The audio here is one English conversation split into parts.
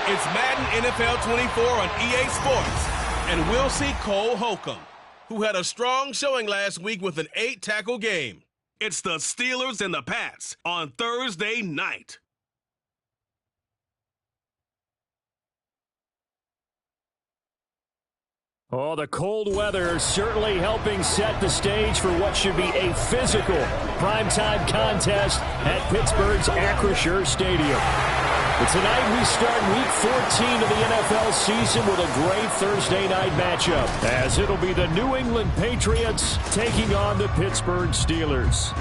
It's Madden NFL 24 on EA Sports, and we'll see Cole Holcomb, who had a strong showing last week with an 8-tackle game. It's the Steelers and the Pats on Thursday night. Oh, the cold weather certainly helping set the stage for what should be a physical primetime contest at Pittsburgh's Acrisure Stadium. But tonight we start Week 14 of the NFL season with a great Thursday night matchup, as it'll be the New England Patriots taking on the Pittsburgh Steelers.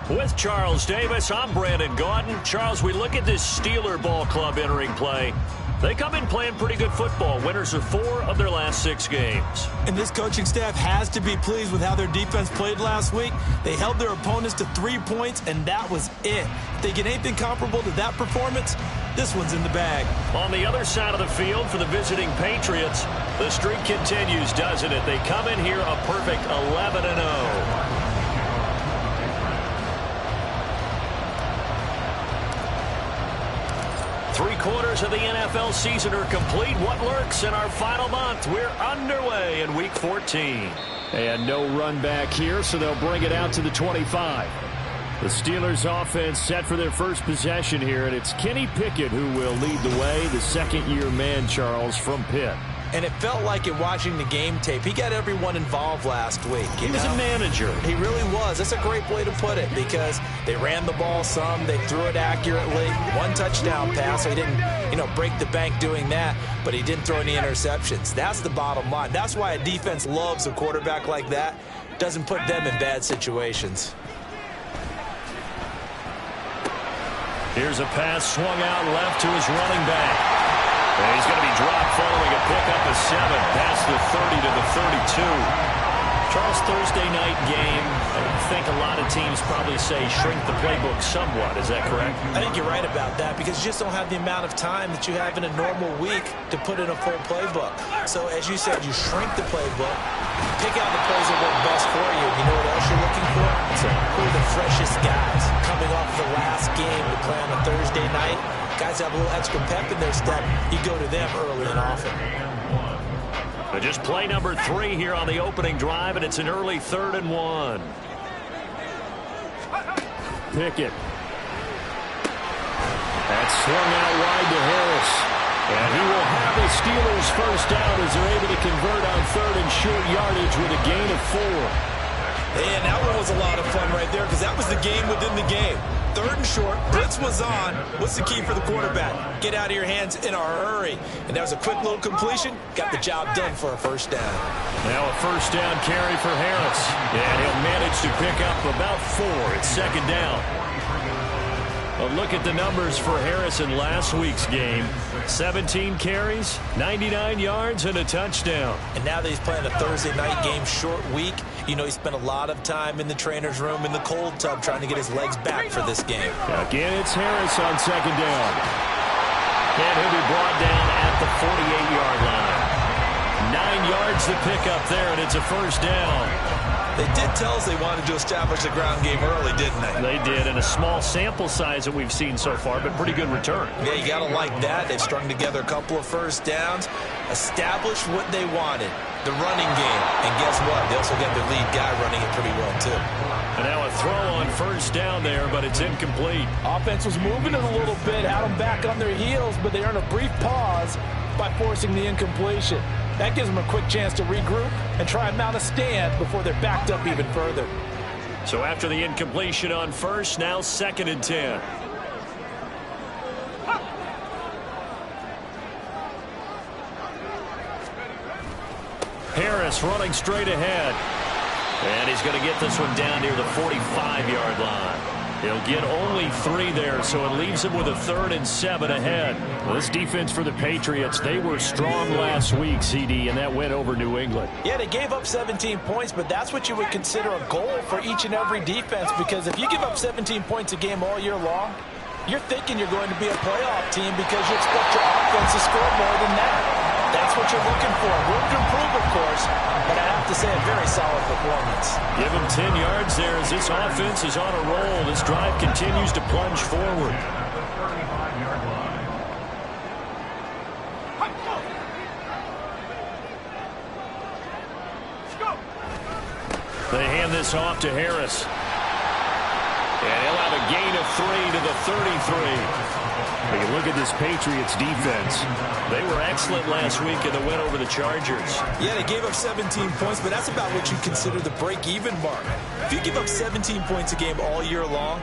With Charles Davis, I'm Brandon Gaudin. Charles, we look at this Steeler ball club entering play. They come in playing pretty good football, winners of 4 of their last 6 games. And this coaching staff has to be pleased with how their defense played last week. They held their opponents to 3 points, and that was it. If they get anything comparable to that performance, this one's in the bag. On the other side of the field for the visiting Patriots, the streak continues, doesn't it? They come in here a perfect 11-0. 3/4 of the NFL season are complete. What lurks in our final month? We're underway in Week 14. And no run back here, so they'll bring it out to the 25. The Steelers offense set for their first possession here, and it's Kenny Pickett who will lead the way, the second-year man, Charles, from Pitt. And it felt like in watching the game tape, he got everyone involved last week. He was a manager. He really was. That's a great way to put it, because they ran the ball some, they threw it accurately. 1 touchdown pass, so he didn't, break the bank doing that, but he didn't throw any interceptions. That's the bottom line. That's why a defense loves a quarterback like that. Doesn't put them in bad situations. Here's a pass swung out left to his running back. And he's going to be dropped following a pickup of 7 past the 30 to the 32. Charles, Thursday night game, I think a lot of teams probably say shrink the playbook somewhat. Is that correct? I think you're right about that, because you just don't have the amount of time that you have in a normal week to put in a full playbook. So as you said, you shrink the playbook, pick out the plays that work best for you. You know what else you're looking for? So who are the freshest guys coming off the last game to play on a Thursday night? Guys have a little extra pep in their step. You go to them early and often. But just play number 3 here on the opening drive, and it's an early 3rd and 1. Pickett. That's swung out wide to Harris. And he will have the Steelers first down as they're able to convert on 3rd and short yardage with a gain of 4. And that one was a lot of fun right there, because that was the game within the game. 3rd and short, blitz was on. What's the key for the quarterback? Get out of your hands in a hurry. And that was a quick little completion. Got the job done for a first down. Now a first down carry for Harris. And he'll manage to pick up about 4. It's 2nd down. A look at the numbers for Harris in last week's game. 17 carries, 99 yards, and a touchdown. And now that he's playing a Thursday night game, short week, he spent a lot of time in the trainer's room in the cold tub trying to get his legs back for this game. Again, it's Harris on 2nd down. And he'll be brought down at the 48-yard line. 9 yards to pick up there, and it's a first down. They did tell us they wanted to establish the ground game early, didn't they? They did, and a small sample size that we've seen so far, but pretty good return. Yeah, you got to like that. They've strung together a couple of first downs, established what they wanted, the running game. And guess what? They also got their lead guy running it pretty well, too. And now a throw on first down there, but it's incomplete. Offense was moving it a little bit, had them back on their heels, but they earned a brief pause by forcing the incompletion. That gives them a quick chance to regroup and try and mount a stand before they're backed up even further. So after the incompletion on first, now 2nd and 10. Harris running straight ahead. And he's going to get this one down near the 45-yard line. He'll get only 3 there, so it leaves him with a 3rd and 7 ahead. Well, this defense for the Patriots, they were strong last week, CD, and that went over New England. Yeah, they gave up 17 points, but that's what you would consider a goal for each and every defense, because if you give up 17 points a game all year long, you're thinking you're going to be a playoff team because you expect your offense to score more than that. That's what you're looking for. Room to improve, of course, but I have to say a very solid performance. Give him 10 yards there as this offense is on a roll. This drive continues to plunge forward. this off to Harris. And he'll have a gain of 3 to the 33. Take a look at this Patriots defense. They were excellent last week in the win over the Chargers. Yeah, they gave up 17 points, but that's about what you consider the break-even mark. If you give up 17 points a game all year long,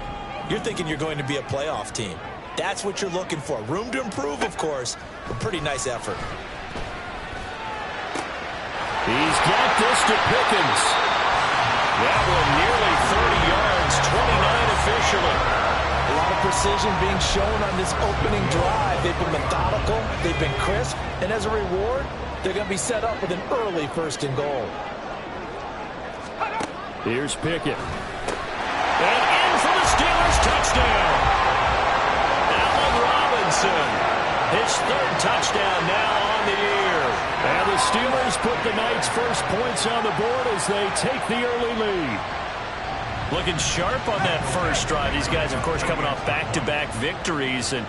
you're thinking you're going to be a playoff team. That's what you're looking for. Room to improve, of course, but pretty nice effort. He's got this to Pickens. That one nearly 30 yards, 29 officially. A lot of precision being shown on this opening drive. They've been methodical, they've been crisp, and as a reward, they're going to be set up with an early 1st and goal. Here's Pickett. And in for the Steelers, touchdown. Allen Robinson, his 3rd touchdown now on the year. And the Steelers put the Knights' first points on the board as they take the early lead. Looking sharp on that first drive. These guys, of course, coming off back-to-back victories, and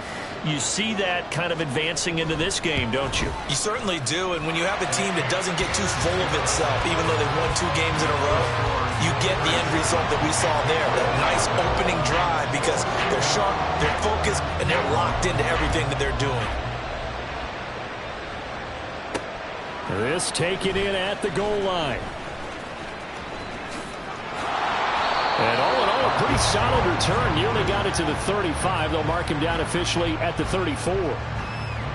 you see that kind of advancing into this game, don't you? You certainly do, and when you have a team that doesn't get too full of itself, even though they've won 2 games in a row, you get the end result that we saw there, that nice opening drive, because they're sharp, they're focused, and they're locked into everything that they're doing. This taken in at the goal line. And all in all, a pretty solid return. Nearly got it to the 35. They'll mark him down officially at the 34.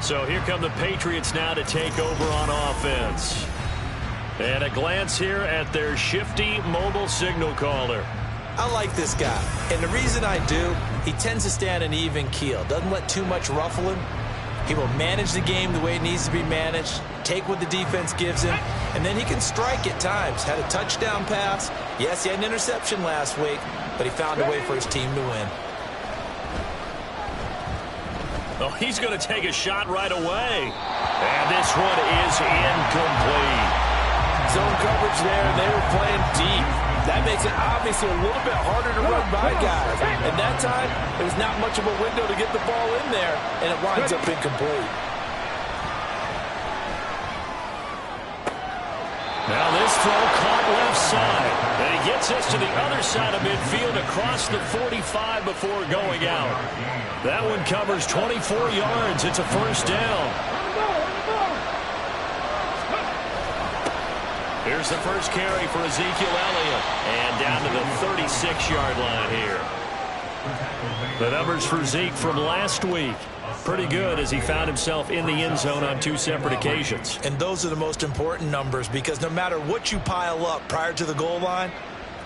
So here come the Patriots now to take over on offense. And a glance here at their shifty mobile signal caller. I like this guy, and the reason I do, he tends to stand an even keel. Doesn't let too much ruffle him. He will manage the game the way it needs to be managed, take what the defense gives him, and then he can strike at times. Had a touchdown pass. Yes, he had an interception last week, but he found a way for his team to win. Oh, he's going to take a shot right away. And this one is incomplete. Zone coverage there, and they were playing deep. That makes it obviously a little bit harder to run by guys. And that time, there was not much of a window to get the ball in there, and it winds up incomplete. Now this throw caught left side. And he gets us to the other side of midfield across the 45 before going out. That one covers 24 yards. It's a 1st down. Here's the first carry for Ezekiel Elliott. And down to the 36-yard line here. The numbers for Zeke from last week. Pretty good as he found himself in the end zone on 2 separate occasions. And those are the most important numbers because no matter what you pile up prior to the goal line,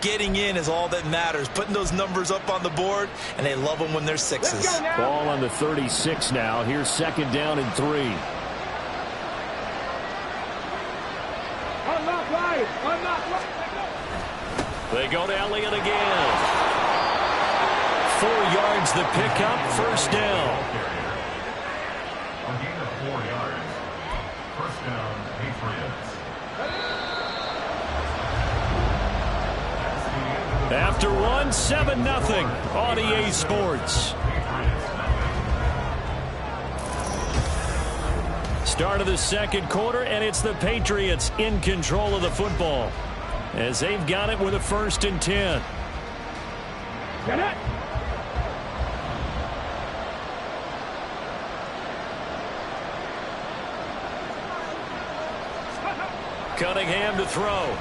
getting in is all that matters. Putting those numbers up on the board, and they love them when they're 6s. Ball on the 36 now. Here's 2nd down and 3. They go to Elliott again. 4 yards the pickup, 1st down. A gain of 4 yards. 1st down, Patriots. After 1, 7-0 on EA Sports. Start of the 2nd quarter, and it's the Patriots in control of the football as they've got it with a 1st and 10. Get it. Cunningham to throw.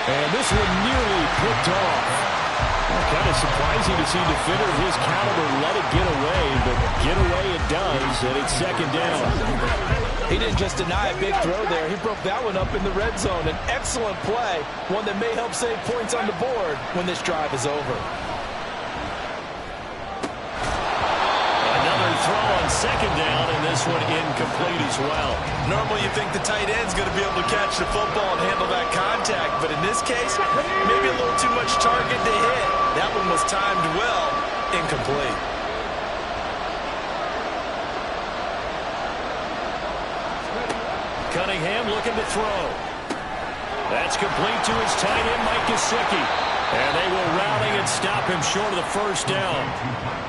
And this one nearly picked off. Kind of surprising to see a defender of his caliber let it get away, but get away it does, and it's 2nd down. He didn't just deny a big throw there. He broke that one up in the red zone. An excellent play, one that may help save points on the board when this drive is over. Another throw on 2nd down, and this one incomplete as well. Normally you think the tight end's going to be able to catch the football and handle that contact, but in this case, maybe a little too much target to hit. That one was timed well, incomplete. Cunningham looking to throw. That's complete to his tight end, Mike Gesicki. And they will routing and stop Stop him short of the first down.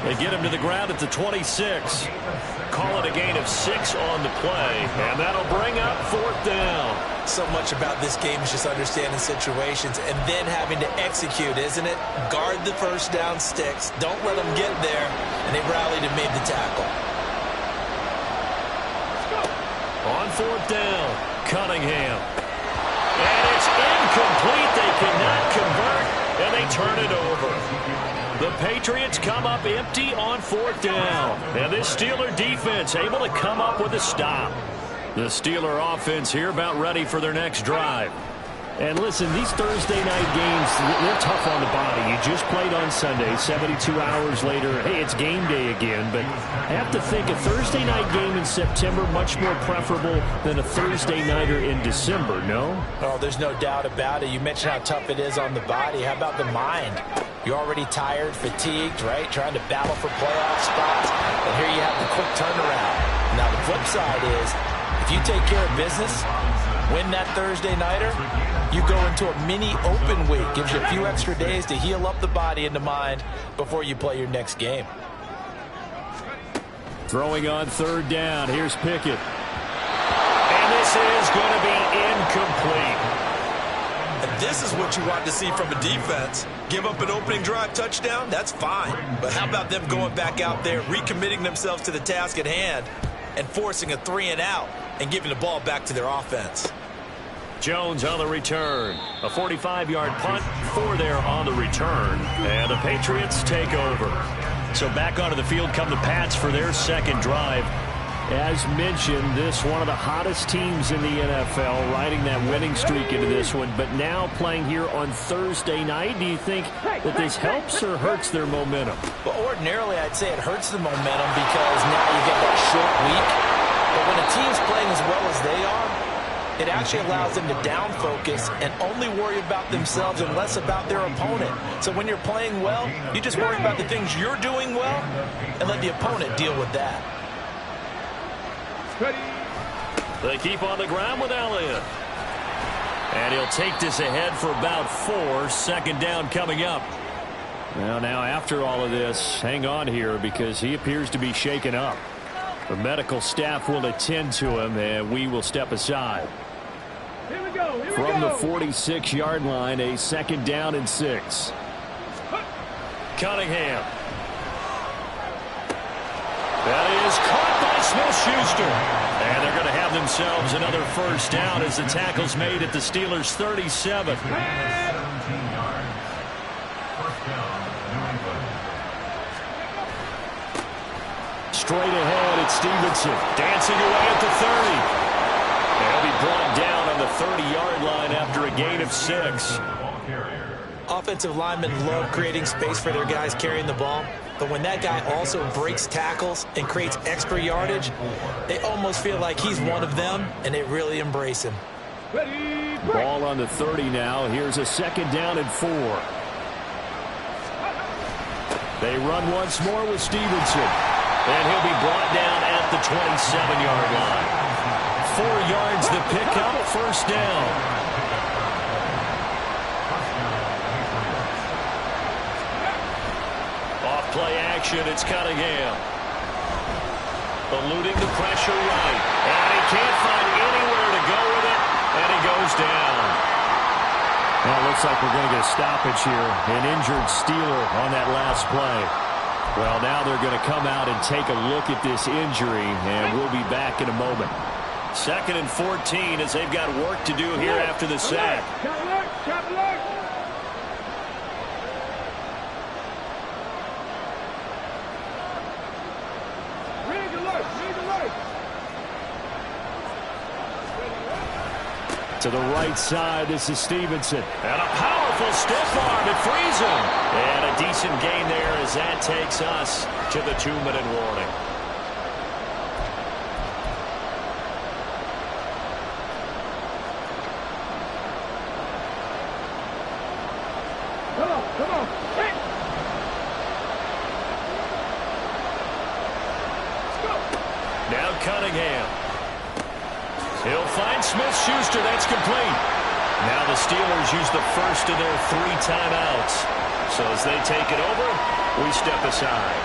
They get him to the ground at the 26. Call it a gain of 6 on the play, and that'll bring up 4th down. So much about this game is just understanding situations and then having to execute, isn't it? Guard the first down sticks. Don't let them get there. And they rallied and made the tackle. On 4th down, Cunningham. And it's incomplete. They cannot convert, and they turn it over. The Patriots come up empty on 4th down. And this Steeler defense able to come up with a stop. The Steeler offense here about ready for their next drive. And listen, these Thursday night games, they're tough on the body. You just played on Sunday, 72 hours later, hey, it's game day again. But I have to think a Thursday night game in September much more preferable than a Thursday nighter in December, no? Oh, there's no doubt about it. You mentioned how tough it is on the body. How about the mind? You're already tired, fatigued, right? Trying to battle for playoff spots. And here you have the quick turnaround. Now, the flip side is, if you take care of business, win that Thursday nighter, you go into a mini open week. Gives you a few extra days to heal up the body and the mind before you play your next game. Throwing on 3rd down. Here's Pickett. And this is going to be incomplete. And this is what you want to see from a defense. Give up an opening drive touchdown, that's fine. But how about them going back out there, recommitting themselves to the task at hand, and forcing a 3-and-out and giving the ball back to their offense. Jones on the return. A 45-yard punt, 4 there on the return. And the Patriots take over. So back onto the field come the Pats for their second drive. As mentioned, this one of the hottest teams in the NFL, riding that winning streak into this one, but now playing here on Thursday night. Do you think that this helps or hurts their momentum? Well, ordinarily, I'd say it hurts the momentum because now you get that short week. But when a team's playing as well as they are, it actually allows them to down focus and only worry about themselves and less about their opponent. So when you're playing well, you just worry about the things you're doing well and let the opponent deal with that. They keep on the ground with Elliott. And he'll take this ahead for about 4. 2nd down coming up. Well, now after all of this, hang on here because he appears to be shaken up. The medical staff will attend to him, and we will step aside. Here we go. From the 46-yard line, a 2nd down and 6. Cunningham. That is caught by Smith-Schuster. And they're going to have themselves another 1st down as the tackle's made at the Steelers' 37. 17 yards. 1st down, New England. Straight ahead, it's Stevenson. Dancing away at the 30. They'll be brought down on the 30-yard line after a gain of 6. Offensive linemen love creating space for their guys carrying the ball. But when that guy also breaks tackles and creates extra yardage, they almost feel like he's one of them, and they really embrace him. Ball on the 30 now. Here's a 2nd down and 4. They run once more with Stevenson. And he'll be brought down at the 27-yard line. 4 yards the pickup, 1st down. Play action, it's Cunningham. Eluding the pressure right. And he can't find anywhere to go with it. And he goes down. Well, it looks like we're going to get a stoppage here. An injured Steeler on that last play. Well, now they're going to come out and take a look at this injury, and we'll be back in a moment. 2nd and 14 as they've got work to do here after the sack. To the right side, this is Stevenson. And a powerful stiff arm. It frees him. And a decent gain there as that takes us to the 2-minute warning. Come on. Hey. Now Cunningham. He'll find Smith-Schuster. That's complete. Now the Steelers use the first of their 3 timeouts. So as they take it over, we step aside.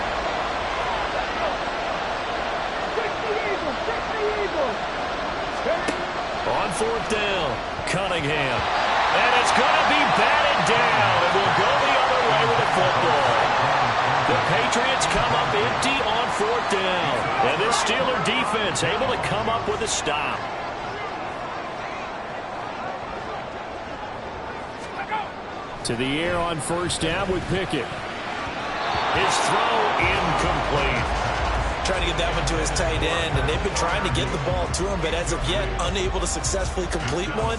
On 4th down, Cunningham. And it's going to be batted down, and we'll go the other way with the football. The Patriots come up empty on 4th down. And this Steeler defense able to come up with a stop. To the air on 1st down with Pickett. His throw incomplete. Trying to get that one to his tight end, and they've been trying to get the ball to him, but as of yet, unable to successfully complete one.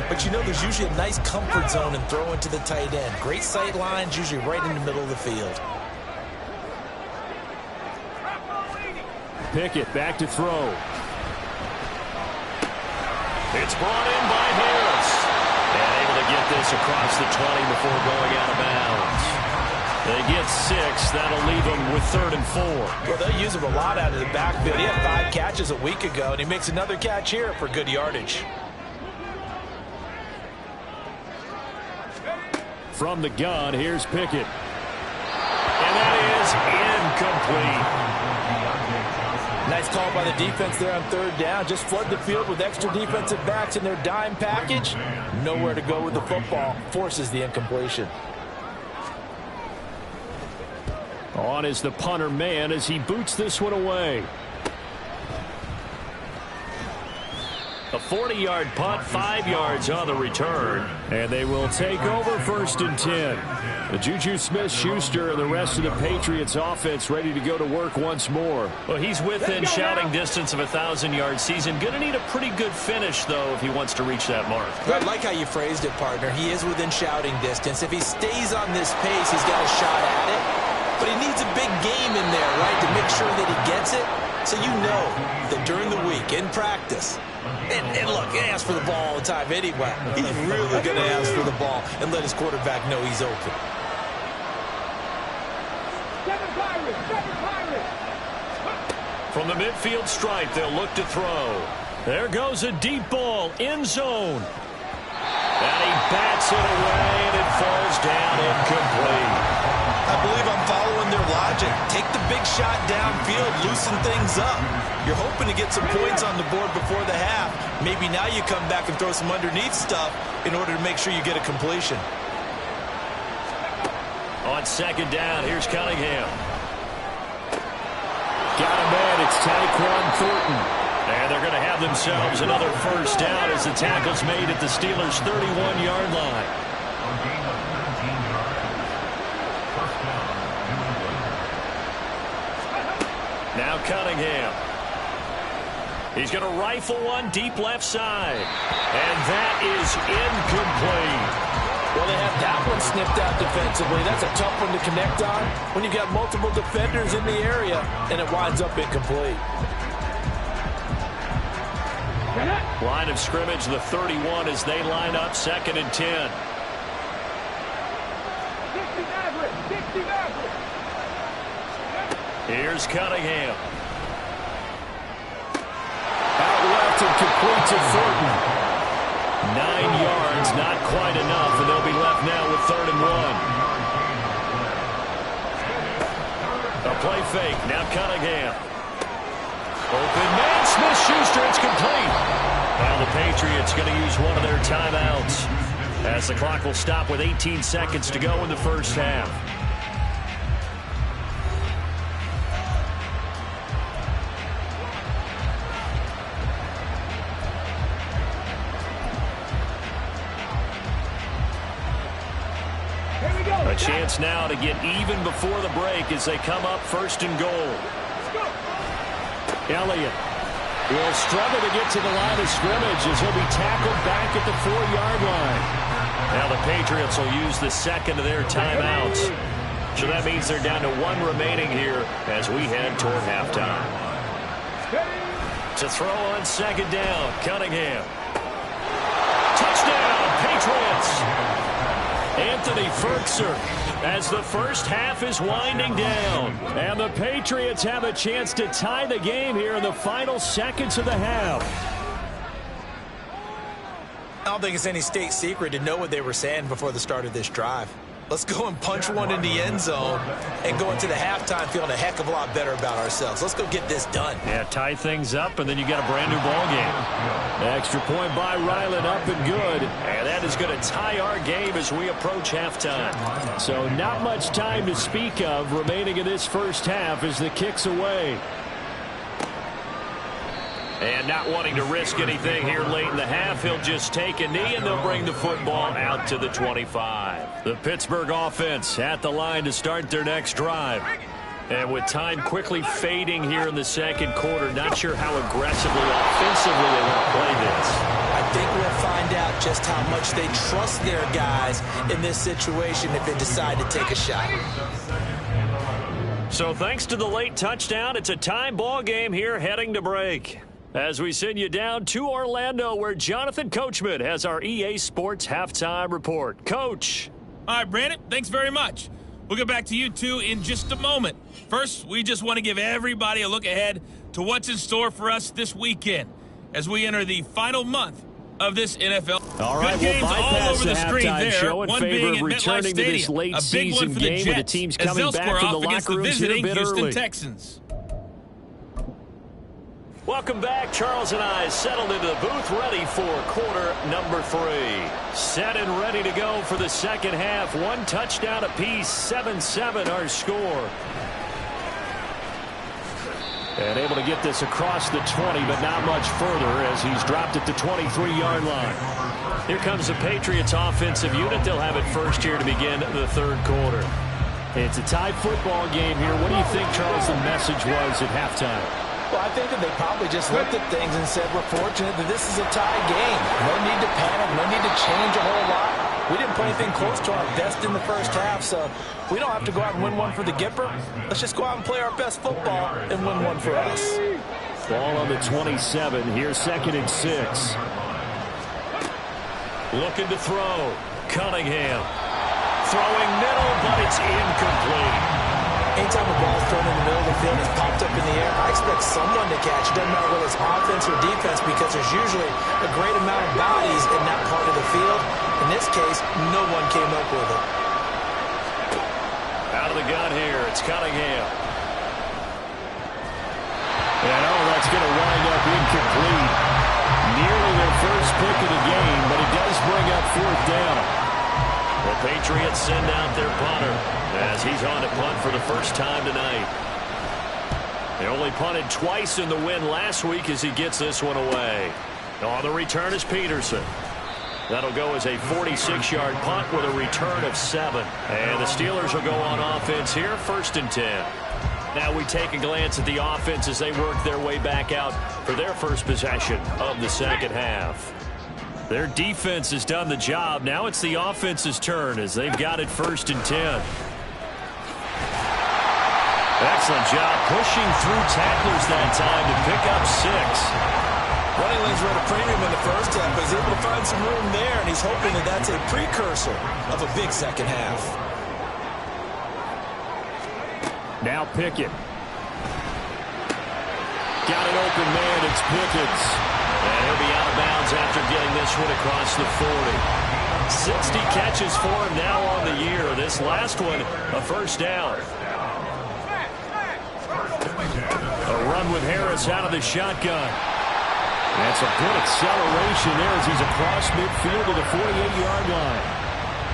But you know there's usually a nice comfort zone in throwing to the tight end. Great sight lines, usually right in the middle of the field. Pickett back to throw. It's brought in by Harris. And able to get this across the 20 before going out of bounds. They get 6. That'll leave them with 3rd and 4. Well, they'll use him a lot out of the backfield. He had 5 catches a week ago, and he makes another catch here for good yardage. From the gun, here's Pickett. And that is incomplete. Nice call by the defense there on 3rd down. Just flood the field with extra defensive backs in their dime package. Nowhere to go with the football. Forces the incompletion. On is the punter man as he boots this one away. A 40-yard punt, 5 yards on the return. And they will take over 1st and 10. The Juju Smith-Schuster and the rest of the Patriots offense ready to go to work once more. Well, he's within shouting distance of a 1,000-yard season. Going to need a pretty good finish, though, if he wants to reach that mark. I like how you phrased it, partner. He is within shouting distance. If he stays on this pace, he's got a shot at it. But he needs a big game in there, right, to make sure that he gets it. So you know that during the week, in practice, and look, he asks for the ball all the time anyway. He's really going to ask for the ball and let his quarterback know he's open. From the midfield stripe, they'll look to throw. There goes a deep ball, end zone. And he bats it away, and it falls down incomplete. I believe I'm following their logic. Take the big shot downfield, loosen things up. You're hoping to get some points on the board before the half. Maybe now you come back and throw some underneath stuff in order to make sure you get a completion. On 2nd down, here's Cunningham. Got a man, it's Tyquan Thornton. And they're going to have themselves another 1st down as the tackle's made at the Steelers' 31-yard line. Now Cunningham. He's going to rifle one deep left side. And that is incomplete. Well, they have that one snipped out defensively. That's a tough one to connect on when you've got multiple defenders in the area, and it winds up incomplete. Line of scrimmage, the 31 as they line up 2nd and 10. Here's Cunningham. Out left and complete to Thornton. 9 yards, not quite enough, and they'll be left now with 3rd and 1. A play fake, now Cunningham. Open man, Smith-Schuster, it's complete. Now the Patriots going to use one of their timeouts as the clock will stop with 18 seconds to go in the 1st half. A chance now to get even before the break as they come up 1st and goal. Elliott will struggle to get to the line of scrimmage as he'll be tackled back at the 4-yard line. Now the Patriots will use the 2nd of their timeouts. So that means they're down to 1 remaining here as we head toward halftime. To throw on 2nd down, Cunningham. Touchdown, Patriots! Anthony Ferkser as the 1st half is winding down. And the Patriots have a chance to tie the game here in the final seconds of the half. don't think it's any state secret to know what they were saying before the start of this drive. Let's go and punch one in the end zone and go into the halftime feeling a heck of a lot better about ourselves. Let's go get this done. Yeah, tie things up, and then you got a brand new ball game. Extra point by Ryland, up and good. And that is going to tie our game as we approach halftime. So not much time to speak of remaining in this first half as the kick's away. And not wanting to risk anything here late in the half, he'll just take a knee, and they'll bring the football out to the 25. The Pittsburgh offense at the line to start their next drive. And with time quickly fading here in the second quarter, not sure how aggressively, offensively they want to play this. I think we'll find out just how much they trust their guys in this situation if they decide to take a shot. So thanks to the late touchdown, it's a tie ball game here heading to break. As we send you down to Orlando, where Jonathan Coachman has our EA Sports Halftime Report. Coach. All right, Brandon, thanks very much. We'll get back to you two in just a moment. First, we just want to give everybody a look ahead to what's in store for us this weekend as we enter the final month of this NFL. All right, good games all over the screen there. Show in One favor being of at returning MetLife to this Stadium. late A big one season for the game Jets, with the teams as coming they'll back square from the off against locker the rooms here a visiting bit Houston early. Texans. Welcome back. Charles and I settled into the booth, ready for quarter number 3. Set and ready to go for the second half. One touchdown apiece, 7-7 our score. And able to get this across the 20, but not much further as he's dropped at the 23-yard line. Here comes the Patriots offensive unit. They'll have it first here to begin the third quarter. It's a tie football game here. What do you think, Charles, the message was at halftime? Well, I think that they probably just looked at things and said, we're fortunate that this is a tie game. No need to panic, no need to change a whole lot. We didn't play anything close to our best in the first half, so we don't have to go out and win one for the Gipper. Let's just go out and play our best football and win one for us. Ball on the 27. Here's 2nd and 6. Looking to throw. Cunningham. Throwing middle, but it's incomplete. Anytime a ball's thrown in the middle of the field and it's popped up in the air, I expect someone to catch. It doesn't matter whether it's offense or defense because there's usually a great amount of bodies in that part of the field. In this case, no one came up with it. Out of the gun here, it's Cunningham. And that's going to wind up incomplete. Nearly their first pick of the game, but it does bring up 4th down. The Patriots send out their punter as he's on to punt for the first time tonight. They only punted twice in the win last week as he gets this one away. On the return is Peterson. That'll go as a 46-yard punt with a return of 7. And the Steelers will go on offense here, 1st and 10. Now we take a glance at the offense as they work their way back out for their first possession of the second half. Their defense has done the job. Now it's the offense's turn as they've got it 1st and 10. Excellent job pushing through tacklers that time to pick up 6. Running lanes were at a premium in the first half, but he's able to find some room there, and he's hoping that that's a precursor of a big second half. Now Pickett. Got an open man. It's Pickens. And he'll be out of bounds after getting this one across the 40. 60 catches for him now on the year. This last one, a first down. A run with Harris out of the shotgun. That's a good acceleration there as he's across midfield to the 48-yard line.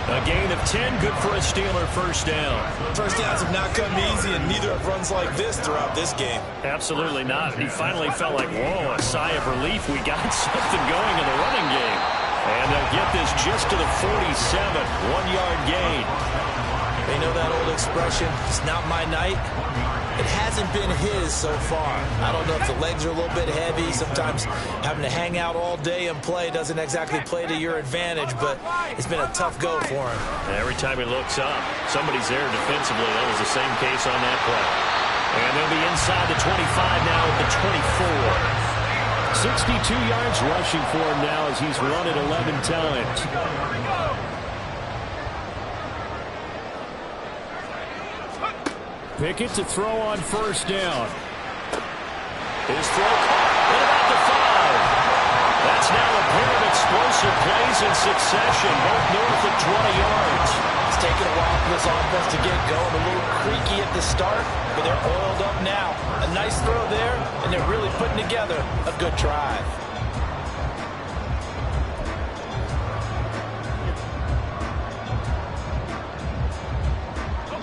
A gain of 10, good for a Steeler first down. First downs have not come easy, and neither have runs like this throughout this game. Absolutely not. He finally felt like, whoa, a sigh of relief. We got something going in the running game. And they'll get this just to the 47, 1-yard gain. They know that old expression, it's not my night. It hasn't been his so far. I don't know if the legs are a little bit heavy. Sometimes having to hang out all day and play doesn't exactly play to your advantage, but it's been a tough go for him. Every time he looks up, somebody's there defensively. That was the same case on that play. And they'll be inside the 25 now at the 24. 62 yards rushing for him now as he's run it 11 times. Pickett to throw on first down. His throw caught at about the 5. That's now a pyramid explosive plays in succession, both north of 20 yards. It's taken a while for this offense to get going. A little creaky at the start, but they're oiled up now. A nice throw there, and they're really putting together a good drive.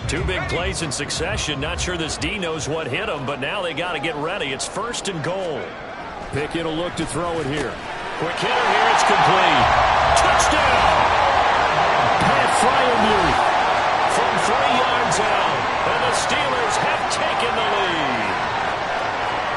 Two big plays in succession. Not sure this D knows what hit him, but now they got to get ready. It's 1st and goal. Pickett will look to throw it here. Quick hitter here. It's complete. Touchdown! Pat Fryermuth from 3 yards out. And the Steelers have taken the lead.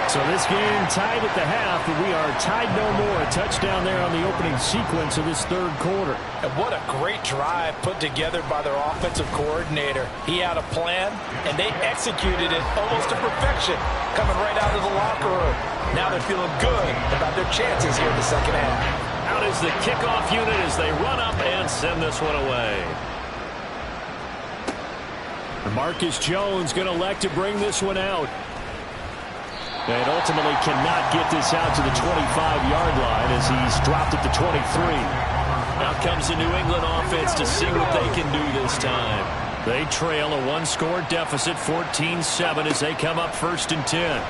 So this game tied at the half, but we are tied no more. A touchdown there on the opening sequence of this 3rd quarter. And what a great drive put together by their offensive coordinator. He had a plan, and they executed it almost to perfection, coming right out of the locker room. Now they're feeling good about their chances here in the second half. Out is the kickoff unit as they run up and send this one away. Marcus Jones going to elect to bring this one out. And ultimately cannot get this out to the 25-yard line as he's dropped it to 23. Out comes the New England offense to see what they can do this time. They trail a 1-score deficit, 14-7 as they come up 1st and 10.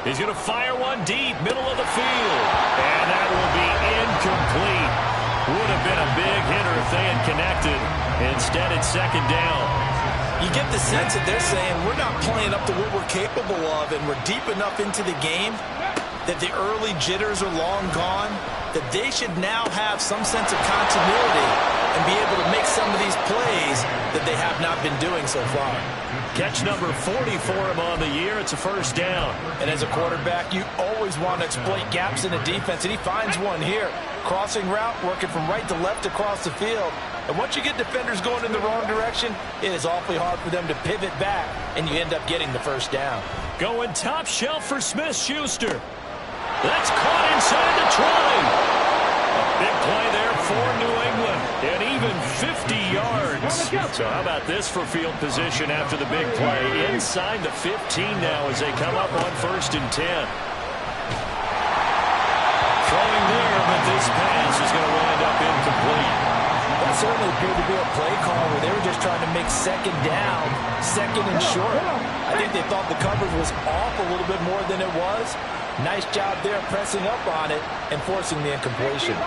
He's going to fire one deep, middle of the field. And that will be incomplete. Would have been a big hitter if they had connected. Instead, it's 2nd down. You get the sense that they're saying we're not playing up to what we're capable of, and we're deep enough into the game that the early jitters are long gone, that they should now have some sense of continuity and be able to make some of these plays that they have not been doing so far. Catch number 40 for him on the year. It's a 1st down. And as a quarterback, you always want to exploit gaps in the defense, and he finds one here. Crossing route, working from right to left across the field. And once you get defenders going in the wrong direction, it is awfully hard for them to pivot back, and you end up getting the 1st down. Going top shelf for Smith-Schuster. That's caught inside the 20. A big play there for New England, and even 50 yards. So how about this for field position after the big play? Inside the 15 now as they come up on 1st and 10. Throwing there, but this pass is going to wind up incomplete. That certainly appeared to be a play call where they were just trying to make 2nd down, 2nd and short. I think they thought the coverage was off a little bit more than it was. Nice job there pressing up on it and forcing the incompletion.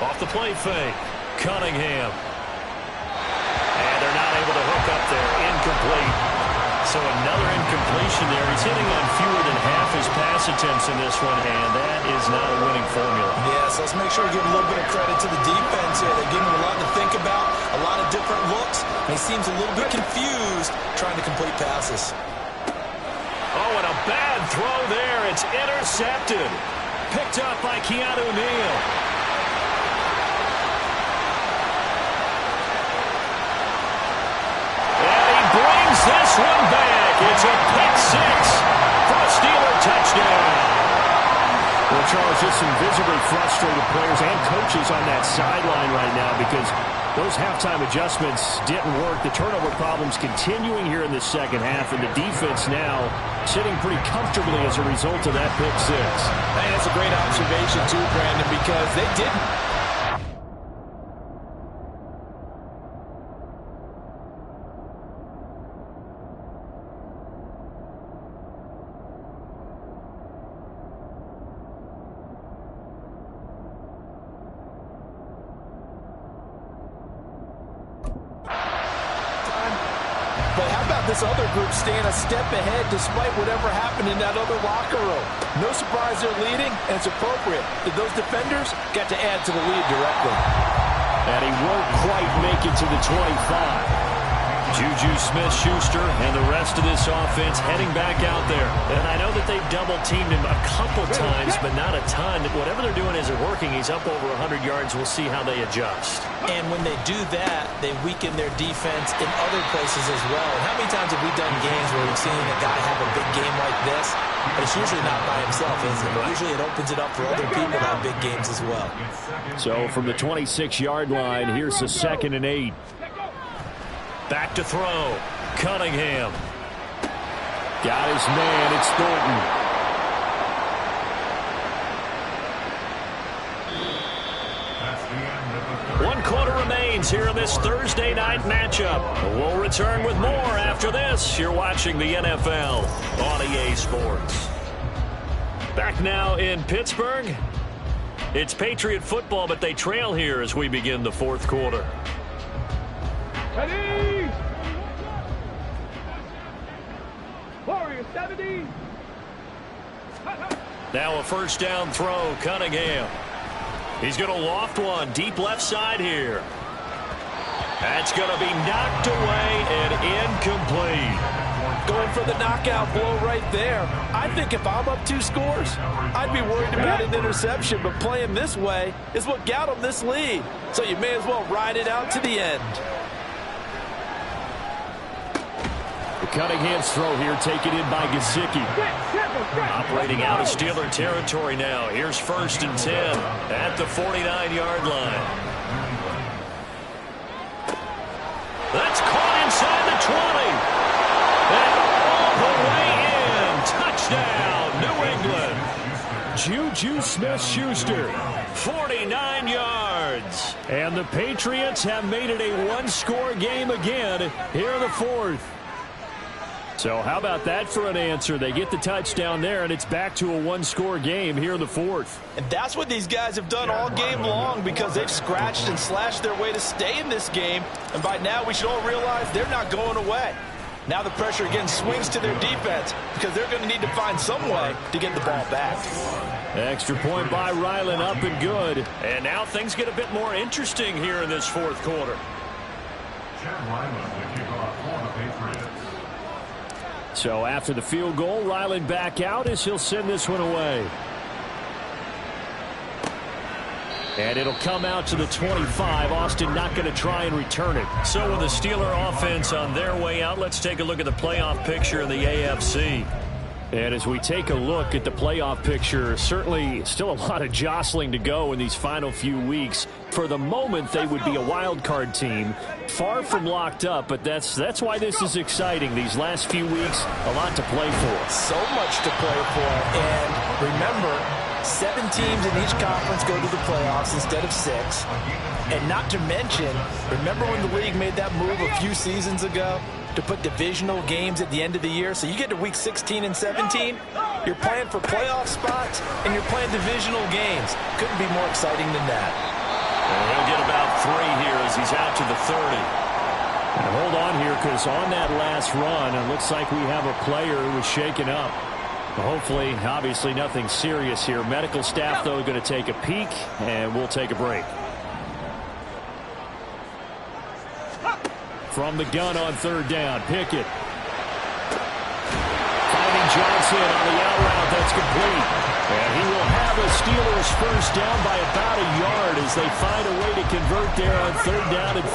Off the play fake, Cunningham. And they're not able to hook up there, incomplete. So another incompletion there. He's hitting on fewer than half his pass attempts in this one, and that is not a winning formula. Yes, let's make sure we give a little bit of credit to the defense here. They're giving him a lot to think about, a lot of different looks, and he seems a little bit confused trying to complete passes. Oh, and a bad throw there. It's intercepted. Picked up by Keanu Neal. Brings this one back. It's a pick 6 for a Steeler touchdown. Well, Charles, just some visibly frustrated players and coaches on that sideline right now because those halftime adjustments didn't work. The turnover problems continuing here in the second half, and the defense now sitting pretty comfortably as a result of that pick 6. And that's a great observation too, Brandon, because they didn't. But how about this other group staying a step ahead despite whatever happened in that other locker room? No surprise they're leading, and it's appropriate that those defenders got to add to the lead directly. And he won't quite make it to the 25. Juju Smith-Schuster and the rest of this offense heading back out there. And I know that they've double-teamed him a couple times, but not a ton. Whatever they're doing isn't working. He's up over 100 yards. We'll see how they adjust. And when they do that, they weaken their defense in other places as well. And how many times have we done games where we've seen a guy have a big game like this? But it's usually not by himself, is it? Usually it opens it up for other people to have big games as well. So from the 26-yard line, here's the 2nd and 8. Back to throw. Cunningham. Got his man. It's Thornton. remains here in this Thursday night matchup. We'll return with more after this. You're watching the NFL on EA Sports. Back now in Pittsburgh. It's Patriot football, but they trail here as we begin the fourth quarter. Ready? Warrior 70. Now a first down throw, Cunningham. He's going to loft one deep left side here. That's going to be knocked away and incomplete. Going for the knockout blow right there. I think if I'm up 2 scores, I'd be worried about an interception, but playing this way is what got him this lead. So you may as well ride it out to the end. Cunningham's throw here taken in by Gesicki. Operating out of Steeler territory now. Here's 1st and 10 at the 49-yard line. That's caught inside the 20. And all the way in. Touchdown, New England. Juju Smith-Schuster, 49 yards. And the Patriots have made it a one-score game again here in the fourth. So how about that for an answer? They get the touchdown there, and it's back to a one-score game here in the fourth. And that's what these guys have done all game long because they've scratched and slashed their way to stay in this game. And by now, we should all realize they're not going away. Now the pressure again swings to their defense because they're going to need to find some way to get the ball back. Extra point by Ryland, up and good. And now things get a bit more interesting here in this fourth quarter. Chad Ryland to kick off for the Patriots. So after the field goal, Ryland back out as he'll send this one away. And it'll come out to the 25. Austin not going to try and return it. So with the Steeler offense on their way out, let's take a look at the playoff picture in the AFC. And as we take a look at the playoff picture, certainly still a lot of jostling to go in these final few weeks. For the moment, they would be a wild card team, far from locked up, but that's why this is exciting. These last few weeks, a lot to play for. So much to play for. And remember, 7 teams in each conference go to the playoffs instead of 6. And not to mention, remember when the league made that move a few seasons ago to put divisional games at the end of the year? So you get to week 16 and 17, you're playing for playoff spots, and you're playing divisional games. Couldn't be more exciting than that. And he'll get about 3 here as he's out to the 30. And hold on here, because on that last run, it looks like we have a player who was shaken up. Hopefully, obviously nothing serious here. Medical staff, though, going to take a peek, and we'll take a break. From the gun on 3rd down, Pickett. Finding Johnson on the out route, that's complete. And he will have a Steelers first down by about a yard as they find a way to convert there on 3rd down and 5.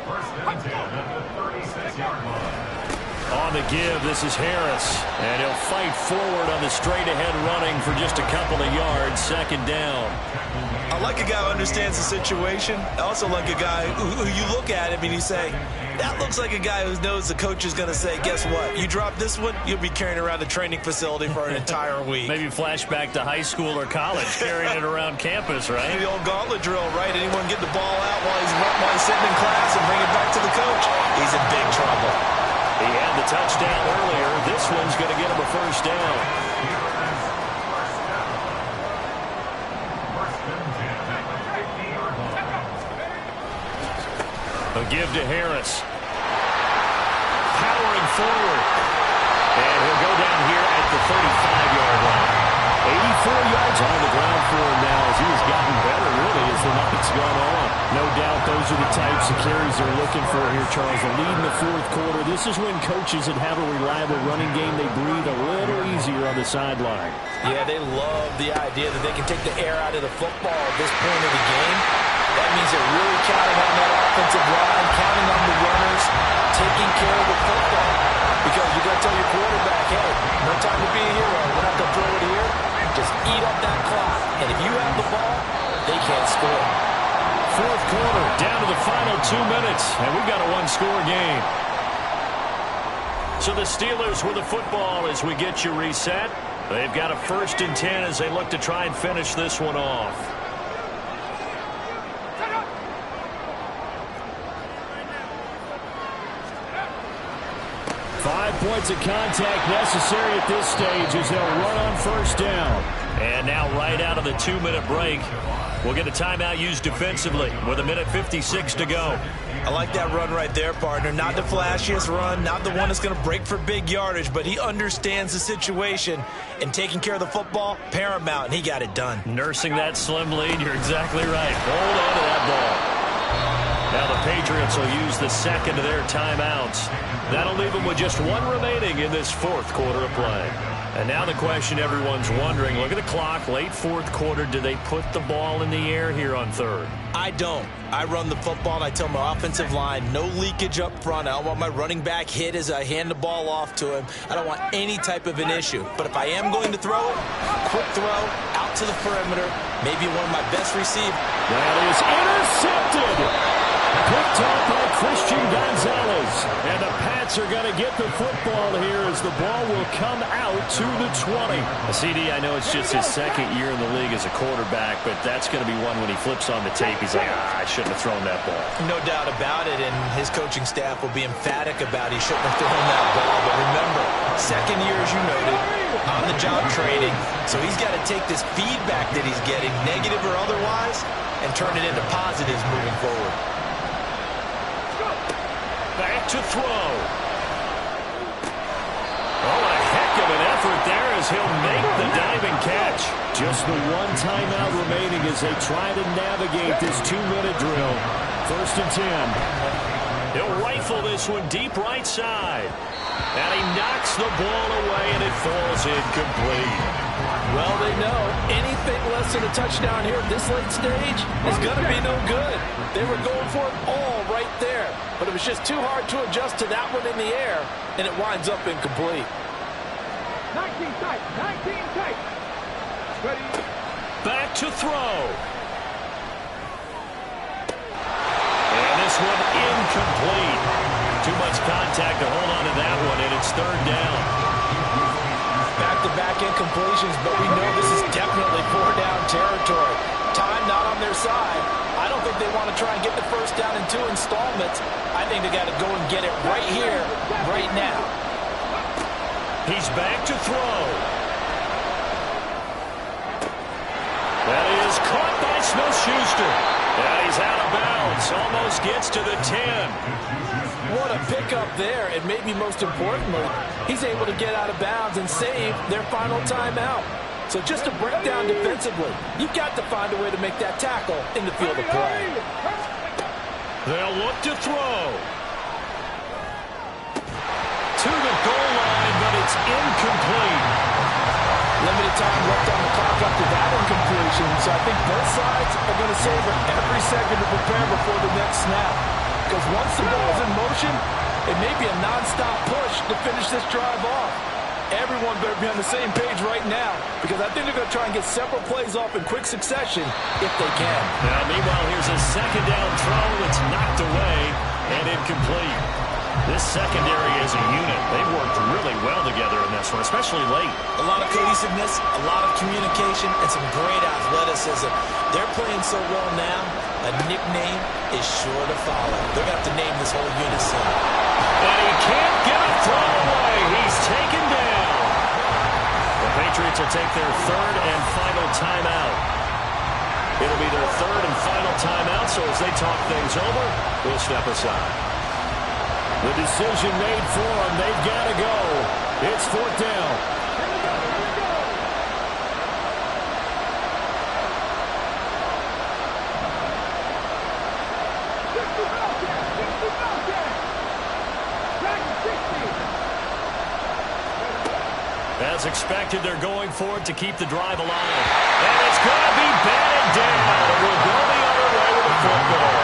First and 10 at the 36-yard line. On the give, this is Harris. And he'll fight forward on the straight-ahead running for just a couple of yards, 2nd down. I like a guy who understands the situation. I also like a guy who you look at him and you say, that looks like a guy who knows the coach is going to say, guess what? You drop this one, you'll be carrying around the training facility for an entire week. Maybe flashback to high school or college, carrying it around campus, right? The old gauntlet drill, right? Anyone get the ball out while he's sitting in class and bring it back to the coach? He's in big trouble. He had the touchdown earlier. This one's going to get him a first down. A give to Harris. Powering forward. And he'll go down here at the 35-yard line. 84 yards on the ground for him now as he has gotten better, really, as the night's gone on. No doubt those are the types of carries they're looking for here, Charles. A lead in the fourth quarter. This is when coaches that have a reliable running game, they breathe a little easier on the sideline. Yeah, they love the idea that they can take the air out of the football at this point of the game. That means they're really counting on that offensive line, counting on the runners, taking care of the football. Because you've got to tell your quarterback, hey, no time to be a hero. We're not going to throw it here. Just eat up that clock. And if you have the ball, they can't score. Fourth quarter, down to the final 2 minutes, and we've got a one-score game. So the Steelers with the football as we get you reset. They've got a 1st and 10 as they look to try and finish this one off. 5 points of contact necessary at this stage as they'll run on first down. And now right out of the 2-minute break, we'll get a timeout used defensively with 1:56 to go. I like that run right there, partner. Not the flashiest run, not the one that's going to break for big yardage, but he understands the situation, and taking care of the football, paramount, and he got it done. Nursing that slim lead, you're exactly right. Hold on to that ball. Now the Patriots will use the second of their timeouts. That'll leave them with just 1 remaining in this 4th quarter of play. And now the question everyone's wondering, look at the clock, late 4th quarter, do they put the ball in the air here on 3rd? I don't. I run the football, and I tell my offensive line, no leakage up front. I don't want my running back hit as I hand the ball off to him. I don't want any type of an issue. But if I am going to throw it, quick throw, out to the perimeter, maybe one of my best receivers. That is intercepted. Picked off by Christian Gonzalez. And the Pats are going to get the football here as the ball will come out to the 20. CD, I know it's just his 2nd year in the league as a quarterback, but that's going to be one when he flips on the tape. He's like, I shouldn't have thrown that ball. No doubt about it, and his coaching staff will be emphatic about he shouldn't have thrown that ball. But remember, 2nd year, as you noted, on-the-job training, so he's got to take this feedback that he's getting, negative or otherwise, and turn it into positives moving forward. Back to throw. Oh, a heck of an effort there as he'll make the diving catch. Just the 1 timeout remaining as they try to navigate this 2-minute drill. 1st and 10. He'll rifle this one deep right side. And he knocks the ball away, and it falls incomplete. Well, they know anything less than a touchdown here at this late stage is going to be no good. They were going for it all right there, but it was just too hard to adjust to that one in the air, and it winds up incomplete. 19 tight, 19 tight. Ready. Back to throw. And this one incomplete. Too much contact to hold on to that one, and it's 3rd down. Back-to-back incompletions, but we know this is definitely 4-down territory. Time not on their side. I don't think they want to try and get the 1st down in 2 installments. I think they got to go and get it right here, right now. He's back to throw. That is caught by Smith-Schuster. And he's out of bounds. Almost gets to the 10. What a pickup there, and maybe most importantly, he's able to get out of bounds and save their final timeout. So just to break down defensively, you've got to find a way to make that tackle in the field of play. They'll look to throw. To the goal line, but it's incomplete. Limited time left on the clock after that incompletion, so I think both sides are going to savor every second to prepare before the next snap. Because once the ball is in motion, it may be a non-stop push to finish this drive off. Everyone better be on the same page right now, because I think they're going to try and get several plays off in quick succession if they can. Now, meanwhile, here's a 2nd down throw. It's knocked away and incomplete. This secondary as a unit, they've worked really well together in this one, especially late. A lot of cohesiveness, a lot of communication, and some great athleticism. They're playing so well now, a nickname is sure to follow. They're going to have to name this whole unit soon. And he can't get a throw away. He's taken down. The Patriots will take their 3rd and final timeout. It'll be their 3rd and final timeout, so as they talk things over, we'll step aside. The decision made for them. They've got to go. It's 4th down. As expected, they're going for it to keep the drive alive. And it's going to be batted down. It will go the other way with the football.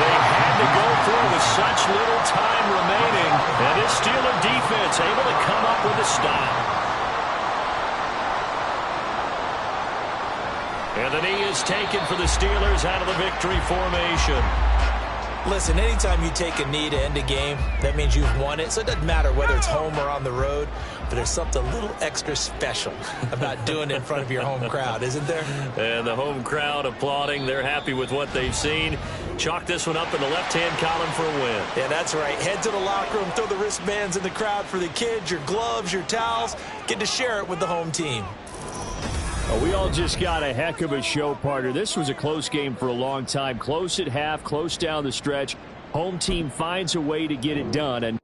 They had to go through with such little time remaining, and this Steeler defense able to come up with a stop. And the knee is taken for the Steelers out of the victory formation. Listen, anytime you take a knee to end a game, that means you've won it. So it doesn't matter whether it's home or on the road, but there's something a little extra special about doing it in front of your home crowd, isn't there? And the home crowd applauding. They're happy with what they've seen. Chalk this one up in the left-hand column for a win. Yeah, that's right. Head to the locker room, throw the wristbands in the crowd for the kids, your gloves, your towels. Get to share it with the home team. Well, we all just got a heck of a show, partner. This was a close game for a long time. Close at half, close down the stretch. Home team finds a way to get it done. And